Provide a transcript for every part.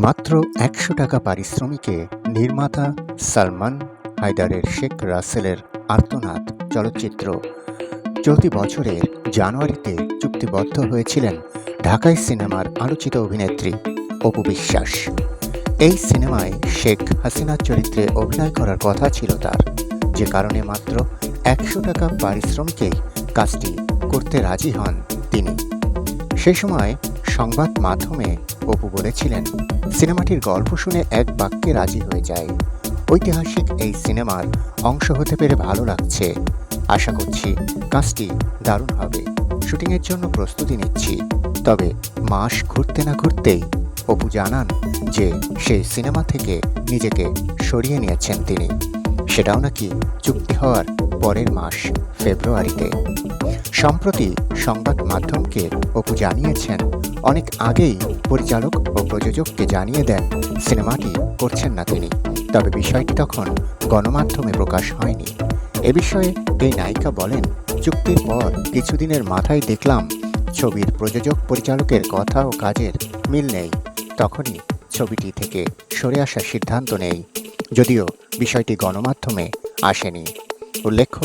মাত্র ১০০ টাকা পারিশ্রমিকে নির্মাতা সালমান হায়দারের শেখ রাসেলের আর্তনাদ চলচ্চিত্র চলতি বছরের জানুয়ারিতে চুক্তিবদ্ধ হয়েছিলেন ঢাকাই সিনেমার আলোচিত অভিনেত্রী অপু বিশ্বাস। এই সিনেমায় শেখ হাসিনার চরিত্রে অভিনয় করার কথা ছিল তার, যে কারণে মাত্র ১০০ টাকা পারিশ্রমিকেই কাজটি করতে রাজি হন তিনি। সেই সময় সংবাদ মাধ্যমে অপু বলেছিলেন, সিনেমাটির গল্প শুনে এক বাক্যে রাজি হয়ে যায়। ঐতিহাসিক এই সিনেমার অংশ হতে পেরে ভালো লাগছে। আশা করছি কাজটি দারুণ হবে। শুটিংয়ের জন্য প্রস্তুতি নিচ্ছি। তবে মাস ঘুরতে না ঘুরতেই অপু জানান যে সেই সিনেমা থেকে নিজেকে সরিয়ে নিয়েছেন তিনি, সেটাও নাকি চুক্তি হওয়ার পরের মাস ফেব্রুয়ারিতে। সম্প্রতি সংবাদ মাধ্যমকে অপু জানিয়েছেন, অনেক আগেই পরিচালক ও প্রযোজককে জানিয়ে দেন সিনেমাটি করছেন না তিনি, তবে বিষয়টি তখন গণমাধ্যমে প্রকাশ হয়নি। এ বিষয়ে এই নায়িকা বলেন, চুক্তির পর কিছুদিনের মাথায় দেখলাম ছবির প্রযোজক পরিচালকের কথা ও কাজের মিল নেই। তখনই ছবিটি থেকে সরে আসার সিদ্ধান্ত নেই, যদিও বিষয়টি গণমাধ্যমে আসেনি। উল্লেখ্য,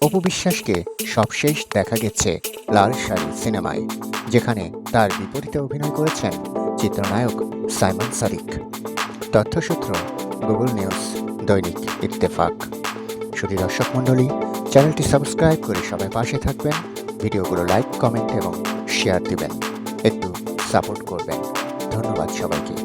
অপু বিশ্বাসকে সবশেষ দেখা গেছে লাল শাড়ি সিনেমায়, যেখানে তার বিপরীতে অভিনয় করেছেন চিত্রনায়ক সাইমন সাদিক। তথ্যসূত্র গুগল নিউজ, দৈনিক ইত্তেফাক। শুধু দর্শক মণ্ডলী, চ্যানেলটি সাবস্ক্রাইব করে সবাই পাশে থাকবেন, ভিডিওগুলো লাইক, কমেন্ট এবং শেয়ার দিবেন, একটু সাপোর্ট করবেন। ধন্যবাদ সবাইকে।